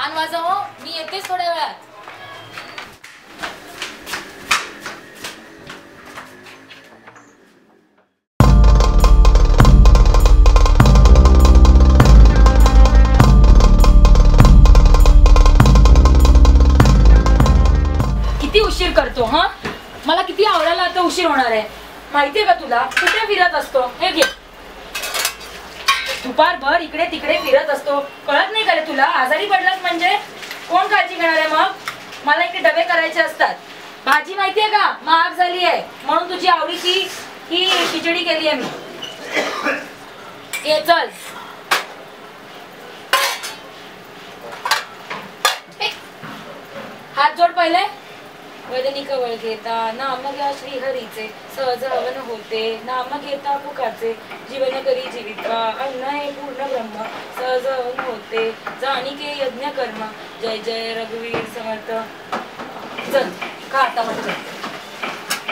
छान वाजव हो, मी येतेच थोड्या वेळात. किती उशीर करतो हा. मला किती आवडायला आता उशीर होणार आहे माहितीये का तुला. कुठे फिरत असतो हे घे. दुपारभर इकडे तिकडे फिरत असतो. कळत नाही का रे तुला. आजारी पडलास म्हणजे कोण काळजी घेणार आहे मग. मला इकडे डबे करायचे असतात. भाजी माहितीये का महाग झाली आहे म्हणून तुझी आवडीची ही खिचडी केली आहे मी. ये चल. हात जोड पहिले. वदनी कवळ घेता नाम घ्या श्री हरीचे सहज हवन होते. नाम घेता पुकाचे जीवन करी जीविका अन्न हे पूर्ण ब्रह्म सहज हवन होते. जाणिके यज्ञ कर्म जय जय रघुवीर समर्थ. चल का आता म्हणजे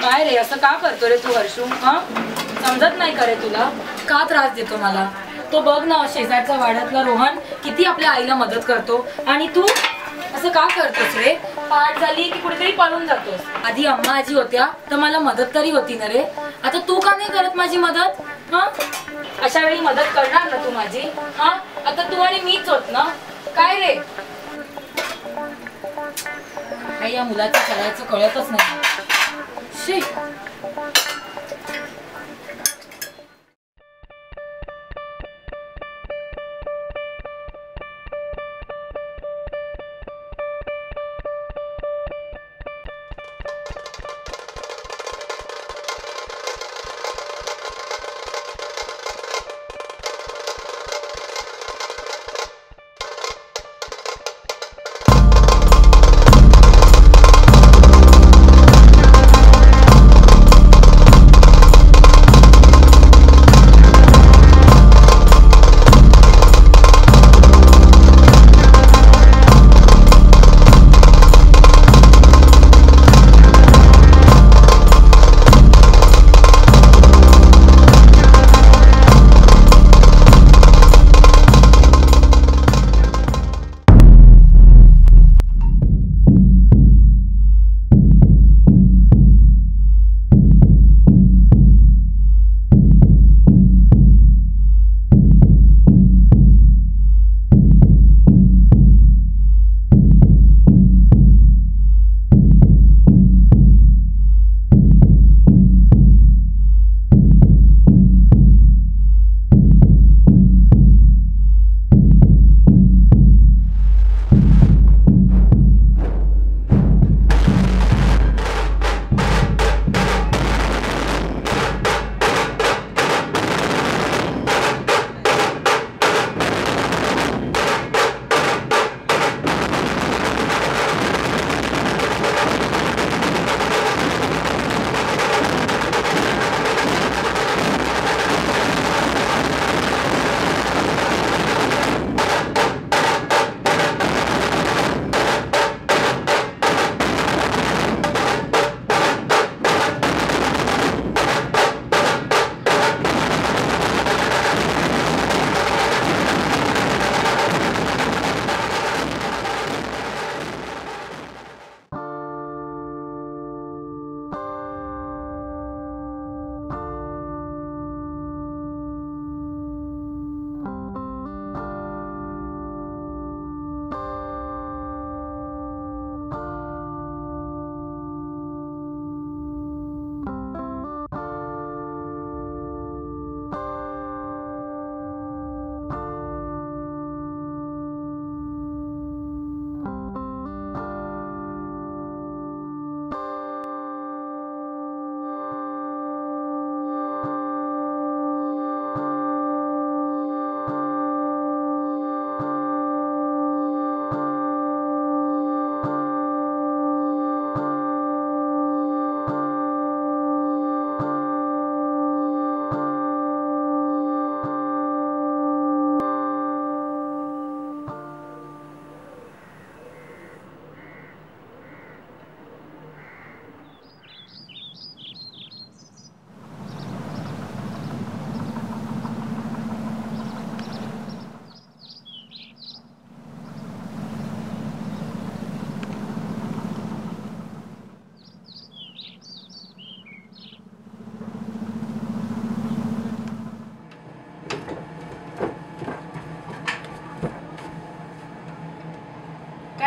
काय रे असं का करतो रे तू हर्षू. हा समजत नाही का रे तुला. का त्रास देतो मला. तो बघ ना शेजारचा वाड्यातला रोहन किती आपल्या आईला मदत करतो आणि तू असं का करतोस रे. पाठ झाली की कुठेतरी पळून जातोस. आधी अम्मा आजी होत्या तर मला मदत तरी होती ना रे. आता तू का नाही करत माझी मदत. हा अशा वेळी मदत करणार ना तू माझी. हा आता तू आणि मीच होत ना. काय रे काही या मुलाचं करायचं कळतच नाही. शी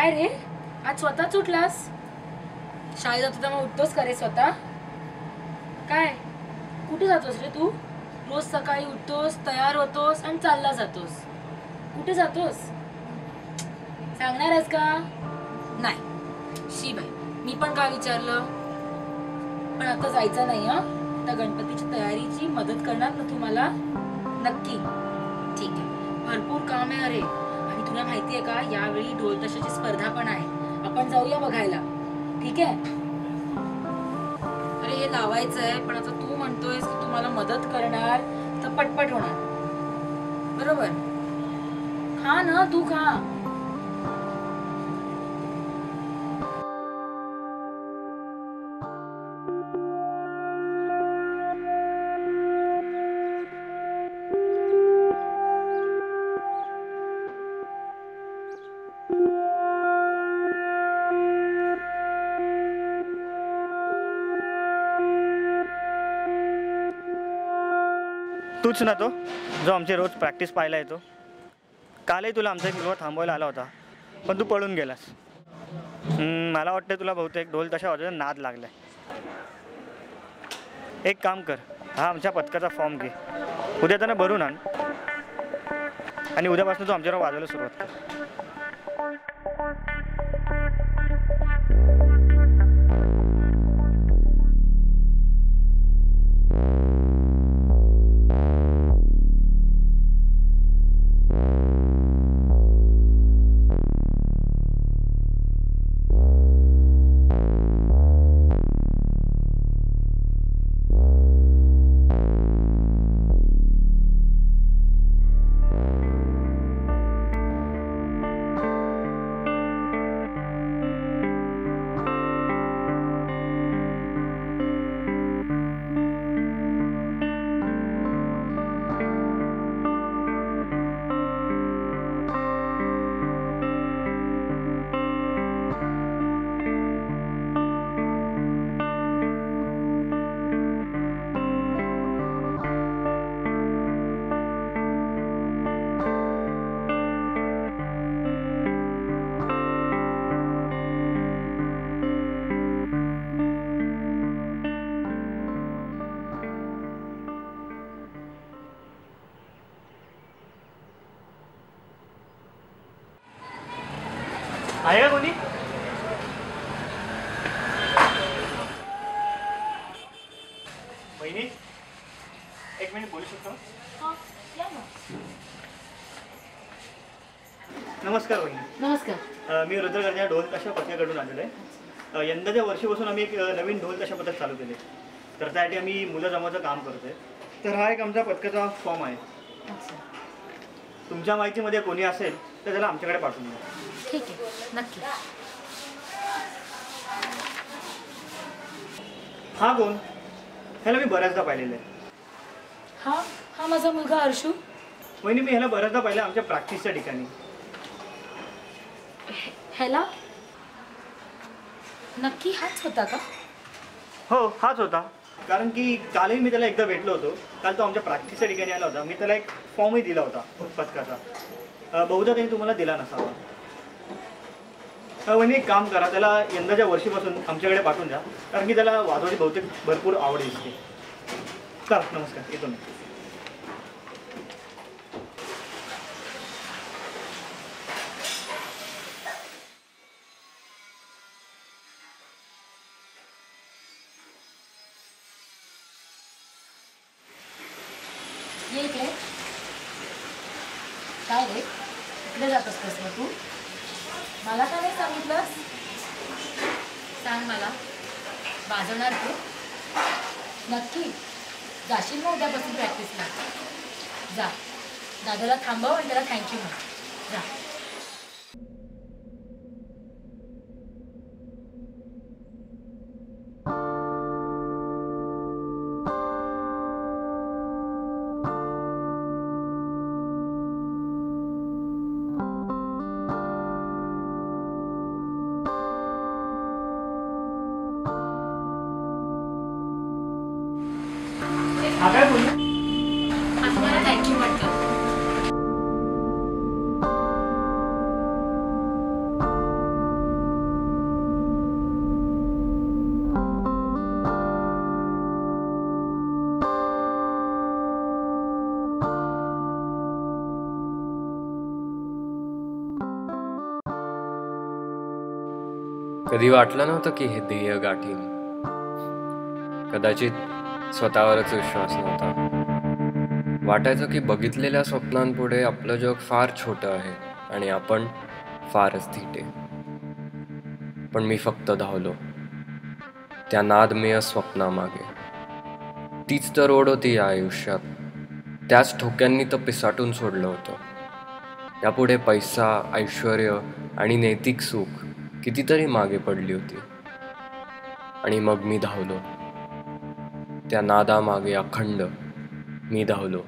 काय रे, आज स्वतःच उठलास? शाळेत जातो तर मग उठतोस का रे स्वतः? काय कुठे जातोस रे तू? रोज सकाळी उठतोस, तयार होतोस आणि चालला जातोस. कुठे जातोस? सांगणार आहेस का? नाही. शी बाई, मी पण काय विचारलं? पण आता जायचं नाही हा. आता गणपतीची तयारीची मदत करणार ना तुम्हाला? नक्की. ठीक आहे, भरपूर काम आहे अरे. आणि तुला माहितीये का, यावेळी ढोल ताशाची स्पर्धा पण आहे. आपण जाऊया बघायला, ठीक आहे? अरे हे लावायचंय, पण आता तू म्हणतोयस की तू मला मदत करणार, तर पटपट होणार. बरोबर? खा ना, तू खा. तूच ना तो जो आमची रोज प्रॅक्टिस पाहायला येतो. कालही तुला आमचा एक मुलगा थांबवायला आला होता, पण तू पळून गेलास. मला वाटतं तुला बहुतेक ढोल तशा वाजवायचा नाद लागलाय. एक काम कर, हा आमच्या पथकाचा फॉर्म घे, उद्या त्यांना भरून आण आणि उद्यापासून तू आमच्यावर वाजवायला सुरुवात कर. आहे का कोणी? बहिणी, एक मिनिट बोलू शकतो? नमस्कार बहिणी. नमस्कार. मी रुद्रगंजा ढोल ताशा पथकाकडून आलेलो आहे. यंदाच्या वर्षीपासून आम्ही एक नवीन ढोल ताशा पथक चालू केले, तर त्यासाठी आम्ही मुलं जमाचं काम करतोय. तर हा एक आमच्या पथकाचा फॉर्म आहे. तुमच्या माहितीमध्ये कोणी असेल तर त्याला आमच्याकडे पाठवून द्या. ठीक आहे, नक्की. हा कोण? ह्याला मी बऱ्याचदा पाहिलेलं आहे. हा माझा मुलगा हर्षू. वहिनी, मी ह्याला बऱ्याचदा पाहिलं आमच्या प्रॅक्टिसच्या ठिकाणी. ह्याला नक्की हाच होता का? हो, हाच होता. कारण की कालही मी त्याला एकदा भेटलो होतो. काल तो आमच्या प्रॅक्टिसच्या ठिकाणी आला होता. मी त्याला एक फॉर्मही दिला होता पथकाचा. बहुधा त्यांनी तुम्हाला दिला नसावा. वहिनी, एक काम करा, त्याला यंदाच्या वर्षीपासून आमच्याकडे पाठवून द्या, कारण की त्याला वाजवायची बहुतेक भरपूर आवड दिसते. चला, नमस्कार, येतो मी. ये इकडे. काय रे, इकडे जात असतोस ना तू? मला का नाही सांगितलंस? सांग मला, वाजवणार तू? नक्की जाशील मग उद्यापासून प्रॅक्टिसला? जा, दादाला थांबव आणि त्याला थँक्यू म्हण. जा. हा काय बोलू? आता मला थँक्यू म्हणतात. कधी वाटलं नव्हतं की हे ध्येय गाठीन. कदाचित स्वतःवरच विश्वास नव्हता. वाटायचं की बघितलेल्या स्वप्नांपुढे आपलं जग फार छोटं आहे आणि आपण फारच धीटे. पण मी फक्त धावलो त्या नादमेय स्वप्नामागे. तीच तर ओढ होती या आयुष्यात. त्याच ठोक्यांनी तर पिसाटून सोडलं होतं. यापुढे पैसा, ऐश्वर आणि नैतिक सुख कितीतरी मागे पडली होती. आणि मग मी धावलो त्या नादामागे. अखंड मी धावलो.